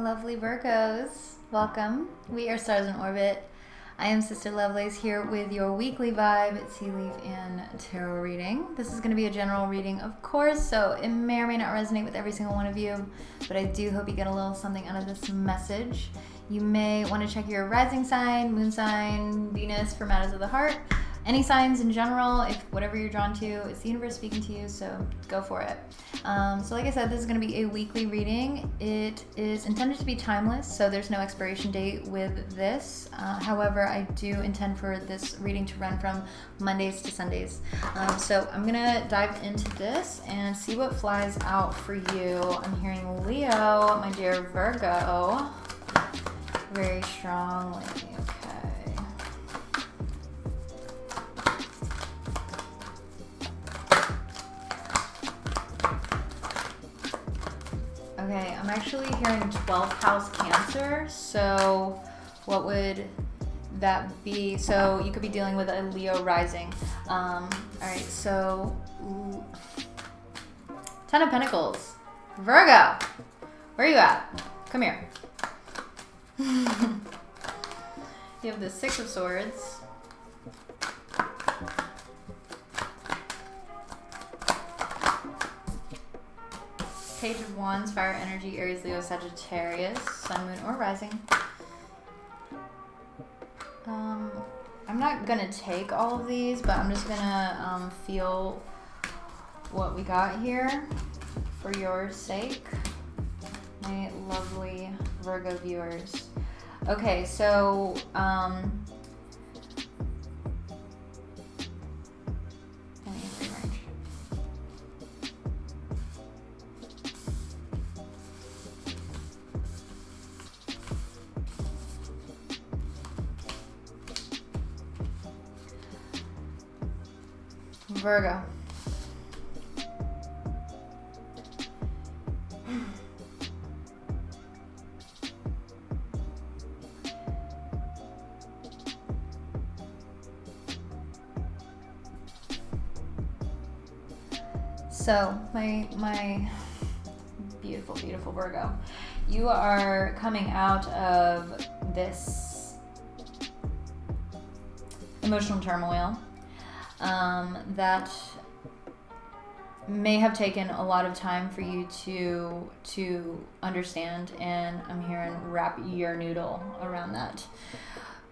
lovely Virgos. Welcome. We are Stars in Orbit. I am Sister Lovelace here with your weekly vibe, tea leaf, and tarot reading. This is going to be a general reading, of course, so it may or may not resonate with every single one of you, but I do hope you get a little something out of this message. You may want to check your rising sign, moon sign, Venus for matters of the heart. Any signs in general, if whatever you're drawn to, it's the universe speaking to you, so go for it. So like I said, this is going to be a weekly reading. It is intended to be timeless, so there's no expiration date with this. However, I do intend for this reading to run from Mondays to Sundays. So I'm going to dive into this and see what flies out for you. I'm hearing Leo, my dear Virgo, very strongly. Okay, I'm actually hearing 12th house Cancer, so what would that be? So you could be dealing with a Leo rising. Alright, so 10 of Pentacles. Virgo, where are you at? Come here. You have the 6 of Swords. Page of Wands, Fire Energy, Aries, Leo, Sagittarius, Sun, Moon, or Rising. I'm not going to take all of these, but I'm just going to feel what we got here for your sake, my lovely Virgo viewers. Okay, so Virgo. So, my beautiful, beautiful Virgo, you are coming out of this emotional turmoil that may have taken a lot of time for you to understand, and I'm hearing wrap your noodle around that.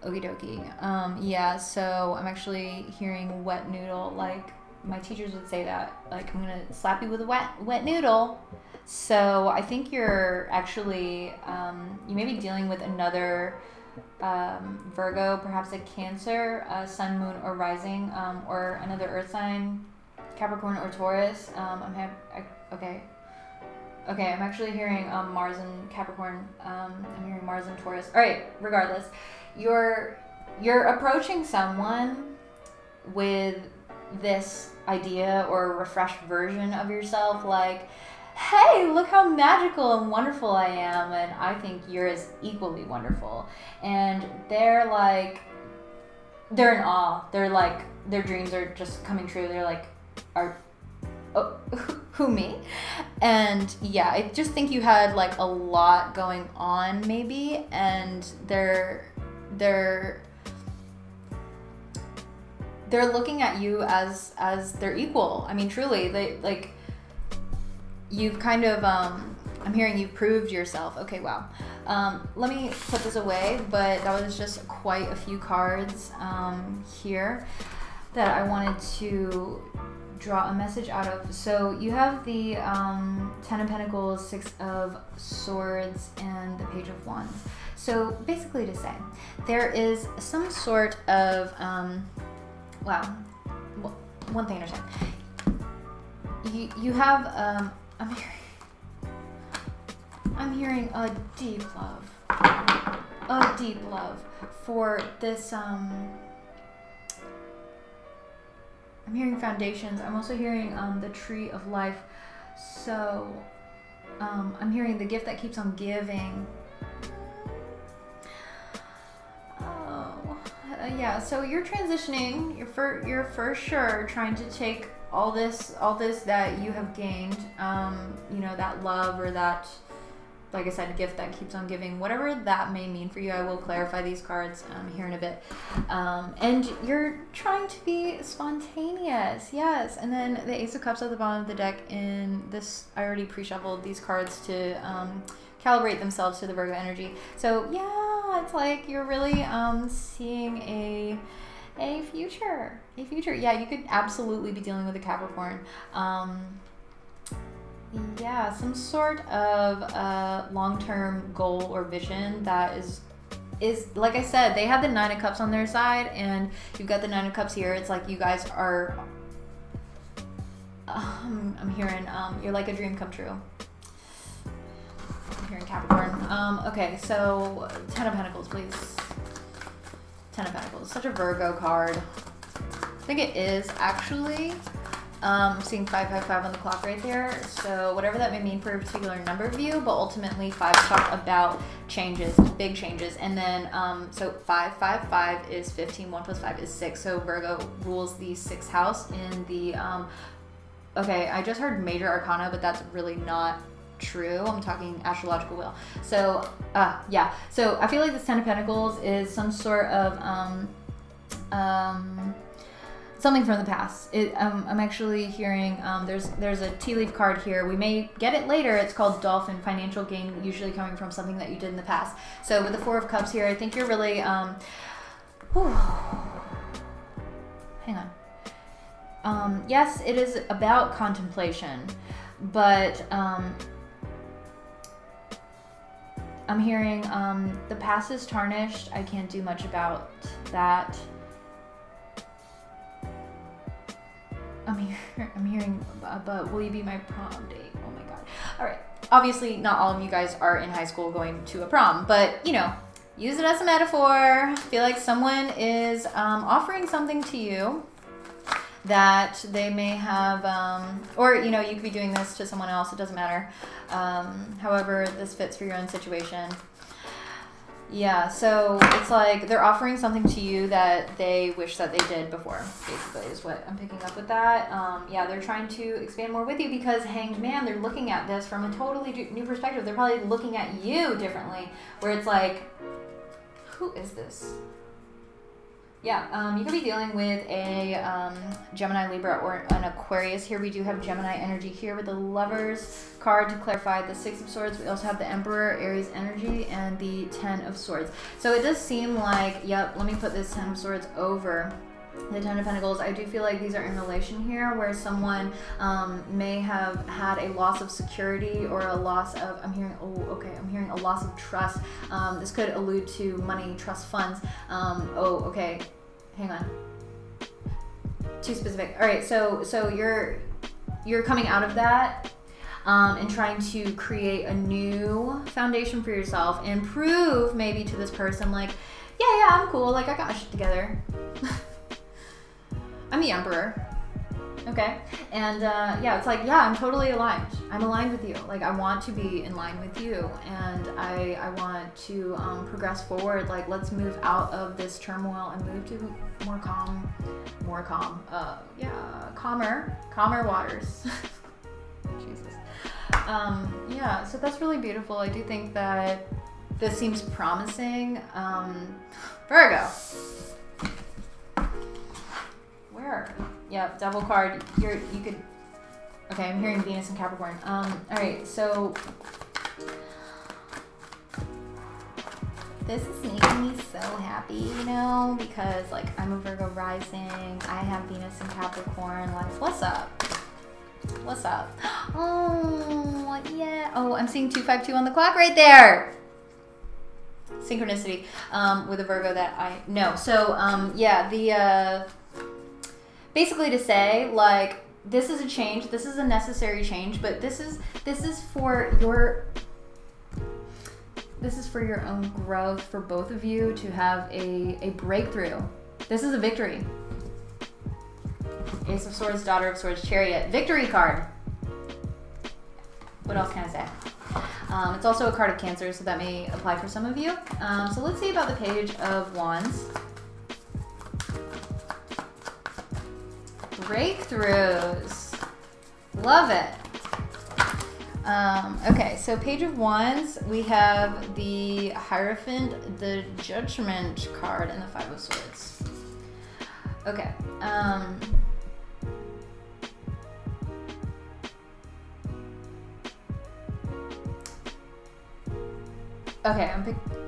Okie dokie. Yeah, so I'm actually hearing wet noodle, like my teachers would say that, like, I'm gonna slap you with a wet noodle. So I think you're actually you may be dealing with another Virgo, perhaps a Cancer, Sun, Moon, or Rising, or another Earth sign, Capricorn or Taurus. Okay, I'm actually hearing Mars and Capricorn. I'm hearing Mars and Taurus. All right, regardless, you're approaching someone with this idea or a refreshed version of yourself, like, hey, look how magical and wonderful I am, and I think you're as equally wonderful. And they're in awe. They're like, their dreams are just coming true. They're like, who, me? And yeah, I just think you had like a lot going on maybe, and they're looking at you as their equal. I mean, truly, they like, you've kind of, I'm hearing you've proved yourself. Okay, wow. Let me put this away, but that was just quite a few cards here that I wanted to draw a message out of. So you have the 10 of Pentacles, 6 of Swords, and the Page of Wands. So basically to say, there is some sort of, one thing at a time. You have, I'm hearing a deep love for this, I'm hearing foundations. I'm also hearing the tree of life. So I'm hearing the gift that keeps on giving. Yeah, so you're transitioning. You're for sure trying to take all this that you have gained, that love or that like I said, gift that keeps on giving, whatever that may mean for you. I will clarify these cards here in a bit. And you're trying to be spontaneous, yes. And then the Ace of Cups at the bottom of the deck. In this, I already pre-shuffled these cards to calibrate themselves to the Virgo energy. So yeah, it's like you're really seeing a future. Yeah, you could absolutely be dealing with a Capricorn. Yeah, some sort of long-term goal or vision that is like I said, they have the Nine of Cups on their side, and you've got the Nine of Cups here. It's like you guys are, I'm hearing, you're like a dream come true. I'm hearing Capricorn. Okay, so Ten of Pentacles, please. Ten of Pentacles, such a Virgo card. I think it is actually. I'm seeing 555 on the clock right there. So whatever that may mean for a particular number of you, but ultimately 5 talk about changes, big changes. And then, so 555 is 15, 1 plus 5 is 6. So Virgo rules the 6th house in the, okay, I just heard major arcana, but that's really not true. I'm talking astrological wheel. So, yeah. So I feel like this Ten of Pentacles is some sort of, something from the past. I'm actually hearing, there's a tea leaf card here. We may get it later. It's called Dolphin, financial gain, usually coming from something that you did in the past. So with the Four of Cups here, I think you're really, hang on. Yes, it is about contemplation, but I'm hearing the past is tarnished. I can't do much about that. I'm hearing, but will you be my prom date? Oh my God. All right. Obviously, not all of you guys are in high school going to a prom, but you know, use it as a metaphor. I feel like someone is offering something to you that they may have, or you know, you could be doing this to someone else. It doesn't matter. However, this fits for your own situation. Yeah, so it's like they're offering something to you that they wish that they did before, basically, is what I'm picking up with that. Yeah, they're trying to expand more with you because, hanged man, they're looking at this from a totally new perspective. They're probably looking at you differently, where it's like, who is this? Yeah, you could be dealing with a Gemini, Libra, or an Aquarius. Here we do have Gemini energy here with the Lovers card to clarify the Six of Swords. We also have the Emperor, Aries energy, and the Ten of Swords. So it does seem like, yep, let me put this Ten of Swords over the Ten of Pentacles. I do feel like these are in relation here where someone may have had a loss of security or a loss of, I'm hearing a loss of trust. This could allude to money, trust funds. Okay, hang on. Too specific. All right, so you're coming out of that and trying to create a new foundation for yourself and prove maybe to this person like, yeah, I'm cool. Like I got my shit together. I'm the Emperor, okay? And yeah, it's like, yeah, I'm totally aligned. I'm aligned with you. Like, I want to be in line with you, and I want to progress forward. Like, let's move out of this turmoil and move to calmer waters. Jesus. Yeah, so that's really beautiful. I do think that this seems promising. Virgo. Where? Yeah, Devil card. You could. Okay, I'm hearing Venus and Capricorn. All right, so this is making me so happy, you know, because like I'm a Virgo rising. I have Venus and Capricorn. Like, what's up? What's up? Oh yeah. Oh, I'm seeing 252 on the clock right there. Synchronicity with a Virgo that I know. So yeah, the. Basically to say, like, this is a change, this is a necessary change, but this is for your own growth, for both of you to have a breakthrough. This is a victory. Ace of Swords, Daughter of Swords, Chariot, victory card. What else can I say? It's also a card of Cancer, so that may apply for some of you. So let's see about the Page of Wands. Breakthroughs. Love it. Okay, so Page of Wands, we have the Hierophant, the Judgment card, and the Five of Swords. Okay. Okay,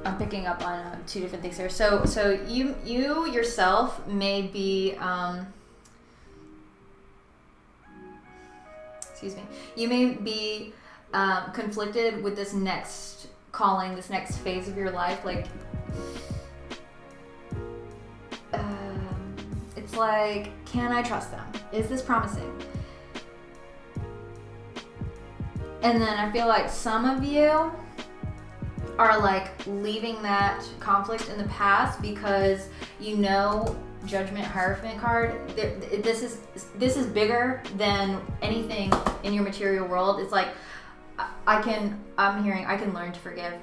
I'm picking up on two different things here. So you yourself may be excuse me. You may be conflicted with this next calling, this next phase of your life. Like, it's like, can I trust them? Is this promising? And then I feel like some of you are like leaving that conflict in the past because you know Judgment Hierophant card. This is bigger than anything in your material world. It's like I'm hearing I can learn to forgive.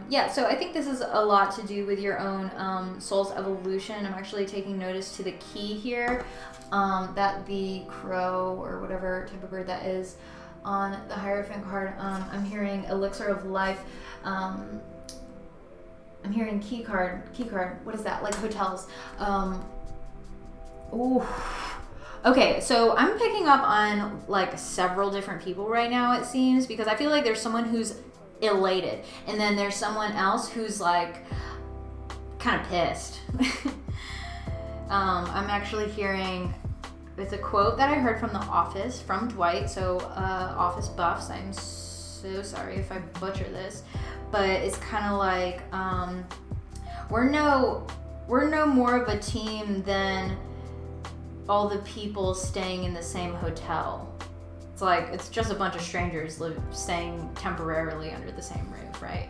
Yeah, so I think this is a lot to do with your own soul's evolution. I'm actually taking notice to the key here, that the crow or whatever type of bird that is on the Hierophant card. I'm hearing elixir of life. I'm hearing key card. What is that? Like hotels. Ooh. Okay, so I'm picking up on like several different people right now, it seems, because I feel like there's someone who's elated, and then there's someone else who's like kind of pissed. I'm actually hearing, it's a quote that I heard from The Office, from Dwight, so Office buffs, I'm so sorry if I butcher this, but it's kind of like, we're no more of a team than all the people staying in the same hotel. It's like, it's just a bunch of strangers staying temporarily under the same roof, right?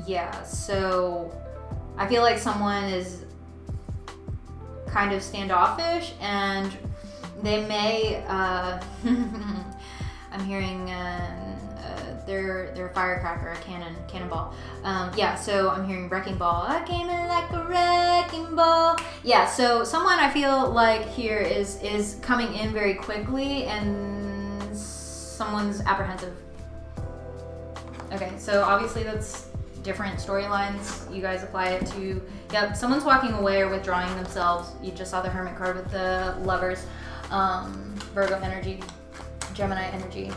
Yeah, so I feel like someone is kind of standoffish, and they may, I'm hearing their firecracker, a cannonball. Yeah, so I'm hearing wrecking ball. I came in like a wrecking ball. Yeah, so someone I feel like here is coming in very quickly, and someone's apprehensive. Okay, so obviously that's different storylines. You guys apply it to, yep, someone's walking away or withdrawing themselves. You just saw the Hermit card with the Lovers, Virgo energy, Gemini energy.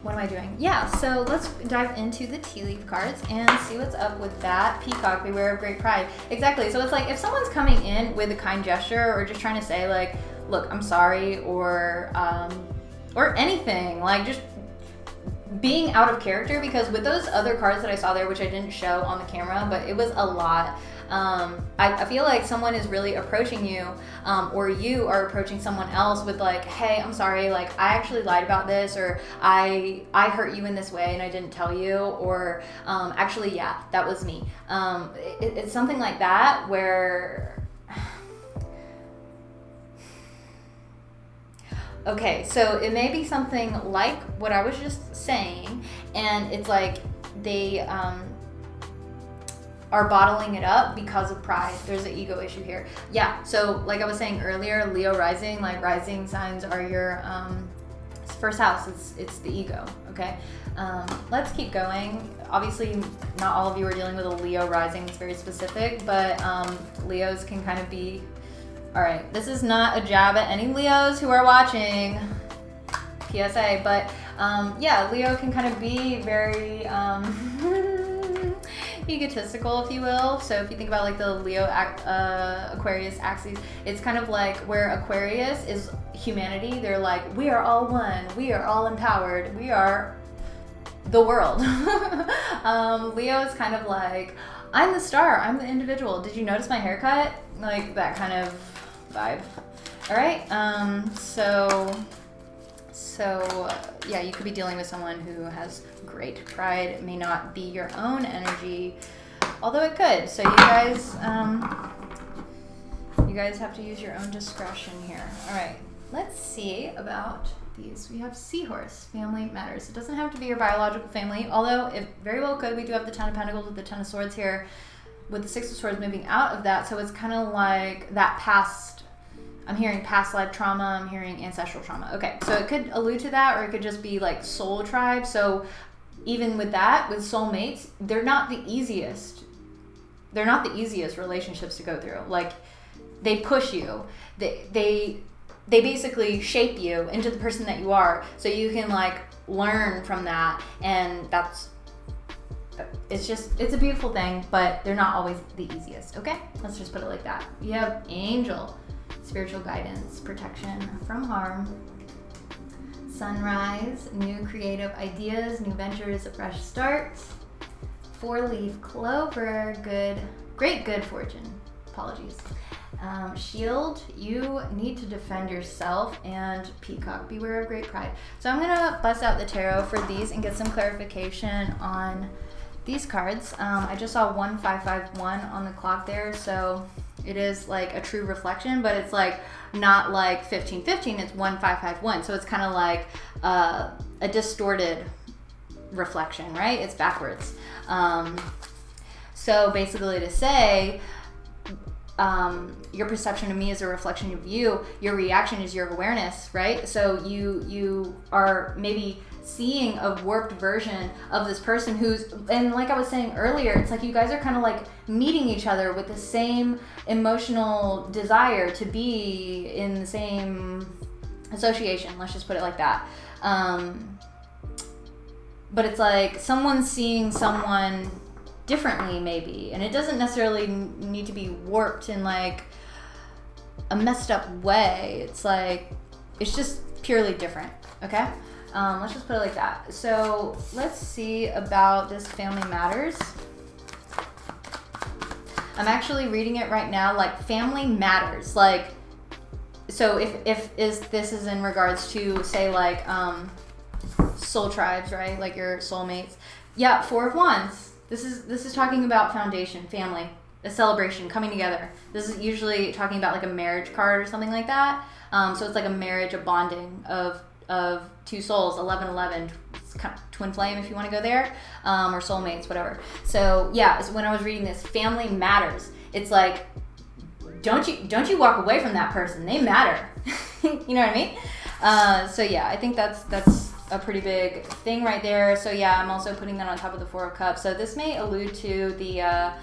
What am I doing? Yeah, so let's dive into the tea leaf cards and see what's up with that. Peacock, beware of great pride. Exactly. So it's like if someone's coming in with a kind gesture or just trying to say like, look, I'm sorry, or anything, like just being out of character, because with those other cards that I saw there, which I didn't show on the camera, but it was a lot. I feel like someone is really approaching you, or you are approaching someone else with like, hey, I'm sorry, like I actually lied about this, or I hurt you in this way and I didn't tell you, or actually, yeah, that was me. It's something like that where, okay, so it may be something like what I was just saying, and it's like they are bottling it up because of pride. There's an ego issue here. Yeah, so like I was saying earlier, Leo rising, like rising signs are your first house. It's the ego, okay? Let's keep going. Obviously, not all of you are dealing with a Leo rising. It's very specific, but Leos can kind of be, all right, this is not a jab at any Leos who are watching, PSA, but yeah, Leo can kind of be very egotistical, if you will. So if you think about like the Leo Aquarius axis, it's kind of like where Aquarius is humanity. They're like, we are all one, we are all empowered, we are the world. Leo is kind of like, I'm the star, I'm the individual. Did you notice my haircut? Like that kind of vibe. All right, so yeah, you could be dealing with someone who has great pride. It may not be your own energy, although it could. So you guys have to use your own discretion here. All right, let's see about these. We have Seahorse, family matters. It doesn't have to be your biological family, although it very well could. We do have the Ten of Pentacles with the Ten of Swords here, with the Six of Swords moving out of that. So it's kind of like that past I'm hearing past life trauma. I'm hearing ancestral trauma. Okay, so it could allude to that, or it could just be like soul tribe. So even with that, with soulmates, they're not the easiest. They're not the easiest relationships to go through. Like, they push you. They basically shape you into the person that you are, so you can like learn from that. And it's a beautiful thing, but they're not always the easiest. Okay, let's just put it like that. You have angel, spiritual guidance, protection from harm, sunrise, new creative ideas, new ventures, a fresh start, 4-leaf clover, great good fortune. Apologies. Shield, you need to defend yourself, and peacock, beware of great pride. So I'm gonna bust out the tarot for these and get some clarification on these cards. I just saw 1551 on the clock there, so it is like a true reflection, but it's like not like 1515, it's 1551. So it's kind of like a distorted reflection, right? It's backwards. So basically to say, your perception of me is a reflection of you. Your reaction is your awareness, right? So you are maybe seeing a warped version of this person who's, and like I was saying earlier, it's like you guys are kind of like meeting each other with the same emotional desire to be in the same association. Let's just put it like that. But it's like someone's seeing someone differently maybe, and it doesn't necessarily need to be warped in like a messed up way. It's like, it's just purely different. Okay, let's just put it like that. So let's see about this family matters. I'm actually reading it right now, like family matters. Like, so if this is in regards to say like soul tribes, right? Like your soulmates. Yeah, 4 of Wands. This is talking about foundation, family, a celebration, coming together. This is usually talking about like a marriage card or something like that. So it's like a marriage, a bonding of 2 souls, 1111. It's kind of twin flame if you want to go there, or soulmates, whatever. So yeah, so when I was reading this, family matters. It's like, don't you walk away from that person. They matter. You know what I mean? So yeah, I think that's a pretty big thing right there. So yeah, I'm also putting that on top of the 4 of Cups. So this may allude to the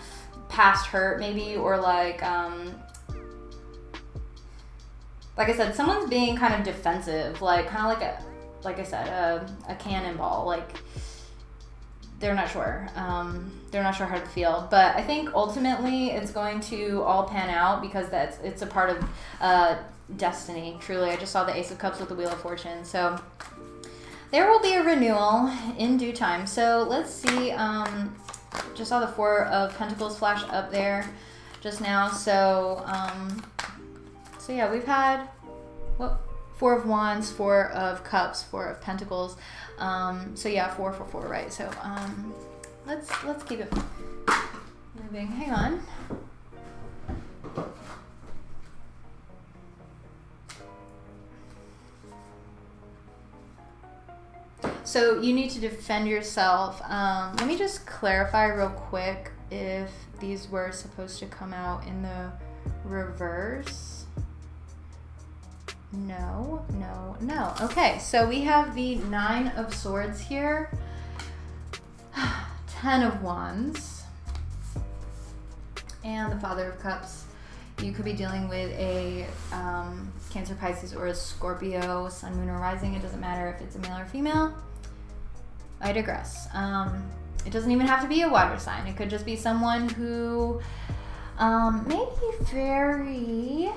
past hurt maybe, or like I said, someone's being kind of defensive, like kind of like I said, a cannonball. Like they're not sure how to feel. But I think ultimately it's going to all pan out, because it's a part of destiny. Truly, I just saw the Ace of Cups with the Wheel of Fortune. So there will be a renewal in due time. So let's see. Just saw the 4 of Pentacles flash up there just now. So yeah, we've had 4 of Wands, 4 of Cups, 4 of Pentacles. So yeah, 4 for 4, right? So let's keep it moving. Hang on. So you need to defend yourself. Let me just clarify real quick if these were supposed to come out in the reverse. No. Okay, so we have the 9 of Swords here, 10 of Wands, and the Father of Cups. You could be dealing with a Cancer, Pisces, or a Scorpio, Sun, Moon, or Rising. It doesn't matter if it's a male or female. I digress. It doesn't even have to be a water sign. It could just be someone who may be very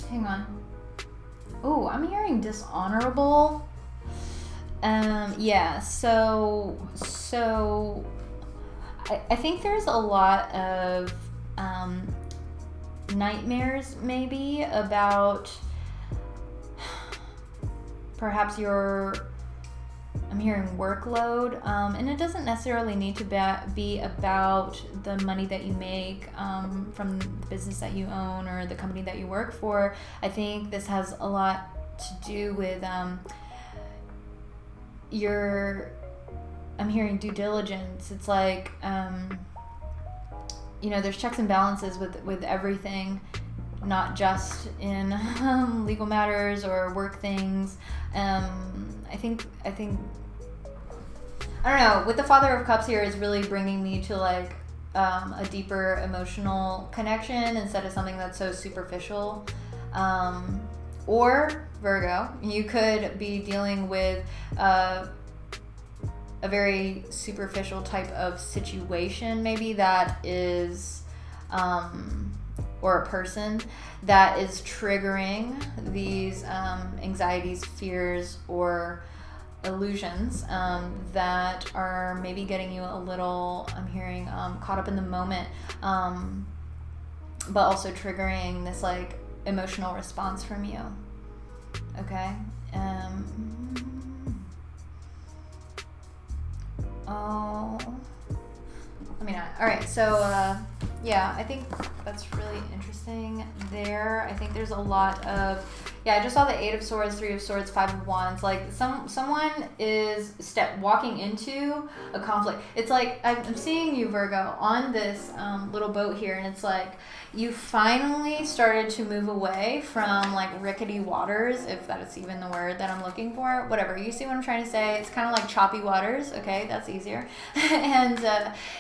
hang on. Oh, I'm hearing dishonorable. Yeah, so I think there's a lot of nightmares maybe about perhaps I'm hearing workload, and it doesn't necessarily need to be about the money that you make from the business that you own or the company that you work for. I think this has a lot to do with I'm hearing due diligence. It's like there's checks and balances with everything, not just in legal matters or work things. I think I don't know, with the Father of Cups here is really bringing me to like a deeper emotional connection instead of something that's so superficial. Or Virgo, you could be dealing with a very superficial type of situation, maybe that is, or a person that is triggering these anxieties, fears, or illusions that are maybe getting you a little, I'm hearing, caught up in the moment, but also triggering this like emotional response from you. Okay. All right, so yeah, I think that's really interesting there. I think there's a lot of, I just saw the 8 of Swords, 3 of Swords, 5 of Wands. Like someone is walking into a conflict. It's like I'm seeing you, Virgo, on this little boat here, and it's like you finally started to move away from like rickety waters, if that is even the word that I'm looking for. Whatever, you see what I'm trying to say? It's kind of like choppy waters. Okay, that's easier. And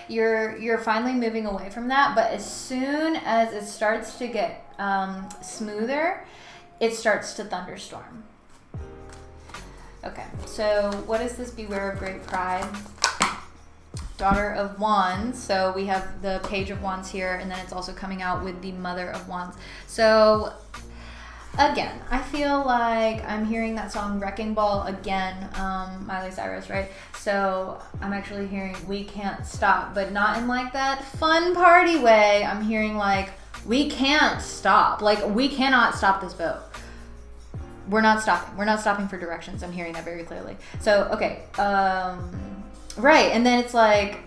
you're finally moving away from that. But as soon as it starts to get smoother, it starts to thunderstorm. Okay, so what is this Beware of Great Pride? Daughter of Wands. So we have the Page of Wands here, and then it's also coming out with the Mother of Wands. So again, I feel like I'm hearing that song Wrecking Ball again, Miley Cyrus, right? So I'm actually hearing We Can't Stop, but not in like that fun party way. I'm hearing like we can't stop. Like we cannot stop this boat. We're not stopping. We're not stopping for directions. I'm hearing that very clearly. So, okay. Right. And then it's like,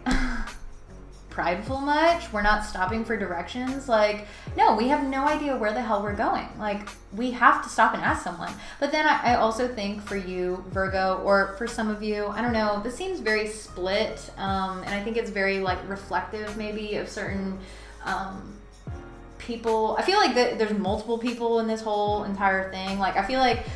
prideful much? We're not stopping for directions? Like, no, we have no idea where the hell we're going. Like, we have to stop and ask someone. But then I also think for you, Virgo, or for some of you, I don't know, this seems very split. And I think it's very, like, reflective maybe of certain people. I feel like there's multiple people in this whole entire thing. Like, I feel like...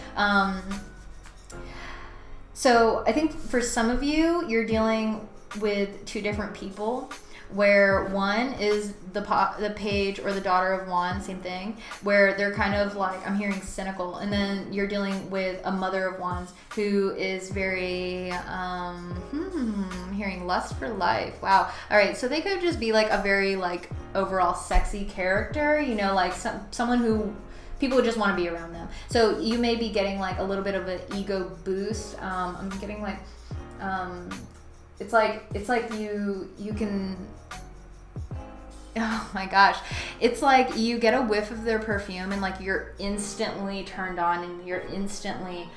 So I think for some of you, you're dealing with 2 different people, where one is the Page or the Daughter of Wands, same thing, where they're kind of like, I'm hearing cynical, and then you're dealing with a Mother of Wands who is very, hearing lust for life. Wow. All right, so they could just be like a very like overall sexy character, like someone who people would just want to be around them. So you may be getting like a little bit of an ego boost. I'm getting like, it's like you can, oh my gosh. It's like you get a whiff of their perfume and like you're instantly turned on, and you're instantly,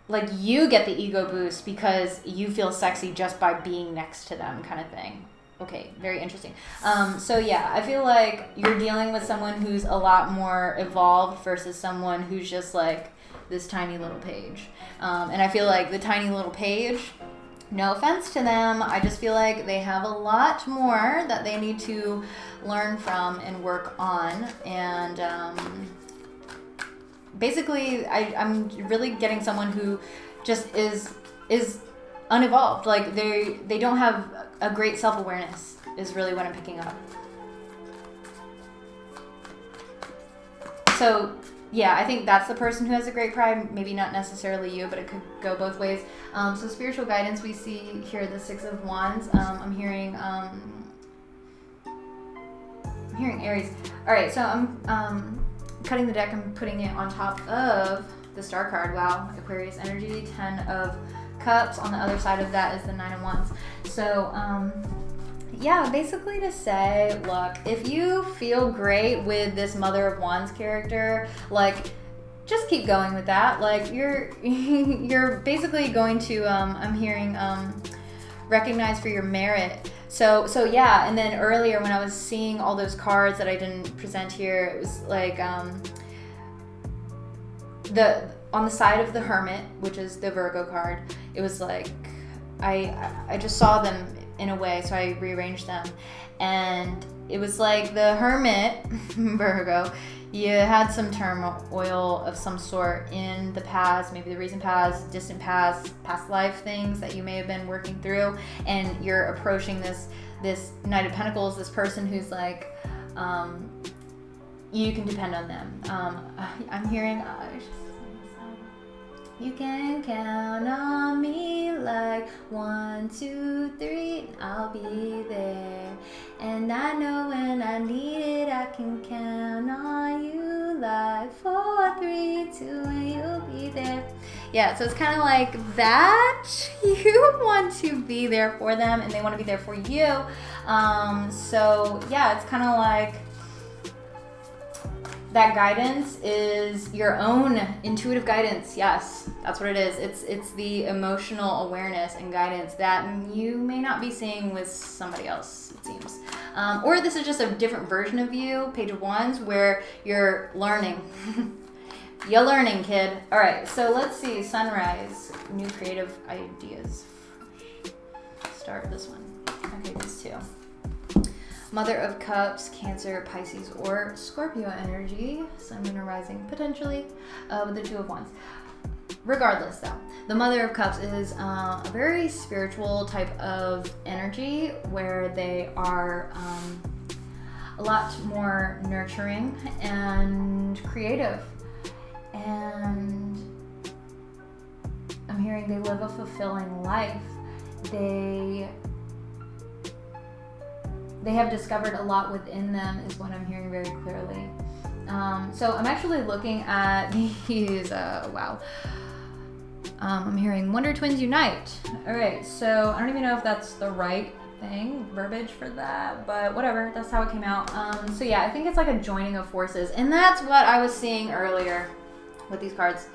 like you get the ego boost because you feel sexy just by being next to them, kind of thing. Okay, very interesting. So yeah, I feel like you're dealing with someone who's a lot more evolved versus someone who's just like this tiny little page. And I feel like the tiny little page, no offense to them, I just feel like they have a lot more that they need to learn from and work on. And basically, I'm really getting someone who just is unevolved. Like they don't have a great self-awareness is really what I'm picking up. So yeah, I think that's the person who has a great pride. Maybe not necessarily you, but it could go both ways. So spiritual guidance, we see here the 6 of Wands. I'm hearing Aries. All right, so I'm cutting the deck and putting it on top of the Star card. Wow, Aquarius energy, 10 of Cups. On the other side of that is the 9 of Wands. So yeah, basically to say, look, if you feel great with this Mother of Wands character, like just keep going with that. Like you're basically going to I'm hearing recognize for your merit. So yeah, and then earlier when I was seeing all those cards that I didn't present here, it was like on the side of the Hermit, which is the Virgo card, it was like I just saw them in a way, so I rearranged them. And it was like the Hermit, Virgo, you had some turmoil of some sort in the past, maybe the recent past, distant past life things that you may have been working through, and you're approaching this Knight of Pentacles, this person who's like, you can depend on them. I'm hearing, you can count on me like 1, 2, 3, I'll be there. And I know when I need it, I can count on you like 4, 3, 2, and you'll be there. Yeah, so it's kind of like that. You want to be there for them, and they want to be there for you. So yeah, it's kind of like that guidance is your own intuitive guidance. Yes, that's what it is. It's the emotional awareness and guidance that you may not be seeing with somebody else, it seems. Or this is just a different version of you, Page of Wands, where you're learning. You're learning, kid. All right, so let's see. Sunrise, new creative ideas. Start this one. Okay, these two. Mother of Cups, Cancer, Pisces, or Scorpio energy. Sun, Moon, or Rising, potentially, with the Two of Wands. Regardless, though, the Mother of Cups is a very spiritual type of energy where they are a lot more nurturing and creative. And I'm hearing they live a fulfilling life. They have discovered a lot within them, is what I'm hearing very clearly. So I'm actually looking at these, wow. I'm hearing Wonder Twins Unite. All right, so I don't even know if that's the right verbiage for that, but whatever, that's how it came out. So yeah, I think it's like a joining of forces, and that's what I was seeing earlier with these cards.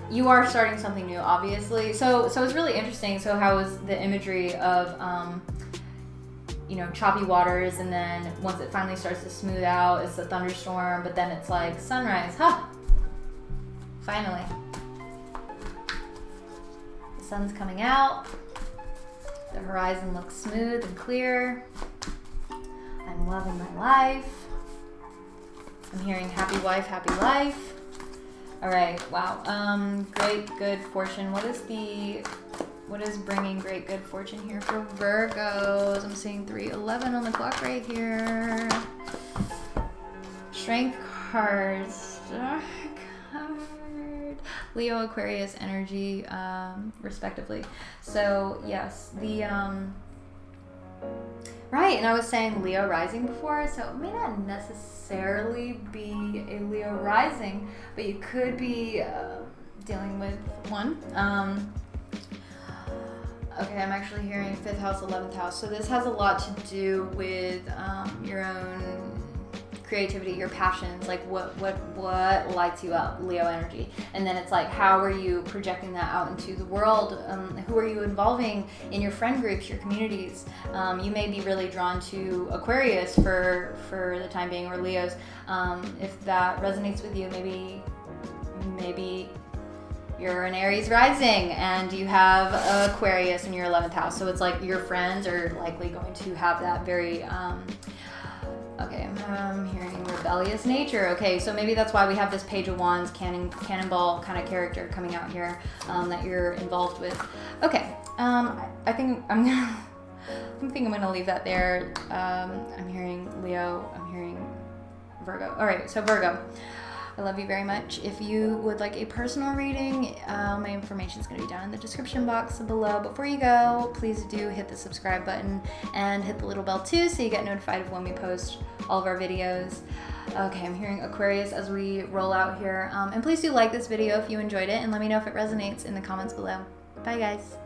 You are starting something new, obviously. So it's really interesting. So how is the imagery of, choppy waters, and then once it finally starts to smooth out, it's a thunderstorm, but then it's like sunrise, finally. The sun's coming out. The horizon looks smooth and clear. I'm loving my life. I'm hearing happy wife, happy life. All right, wow. Great good fortune. What is bringing great good fortune here for Virgos? I'm seeing 311 on the clock right here. Strength cards, Star card, Leo, Aquarius energy, respectively. So yes, right, and I was saying Leo rising before, so it may not necessarily be a Leo rising, but you could be dealing with one. Okay, I'm actually hearing 5th house, 11th house. So this has a lot to do with your own creativity, your passions, like what lights you up, Leo energy. And then it's like, how are you projecting that out into the world? Who are you involving in your friend groups, your communities? You may be really drawn to Aquarius for the time being, or Leos. If that resonates with you, maybe you're an Aries rising and you have Aquarius in your 11th house. So it's like your friends are likely going to have that very, okay, I'm hearing rebellious nature. Okay, so maybe that's why we have this Page of Wands, cannonball kind of character coming out here that you're involved with. Okay, I think I'm gonna leave that there. I'm hearing Leo, I'm hearing Virgo. All right, so Virgo, I love you very much. If you would like a personal reading, my information is going to be down in the description box below. Before you go, please do hit the subscribe button and hit the little bell too, so you get notified of when we post all of our videos. Okay, I'm hearing Aquarius as we roll out here. And please do like this video if you enjoyed it, and let me know if it resonates in the comments below. Bye guys.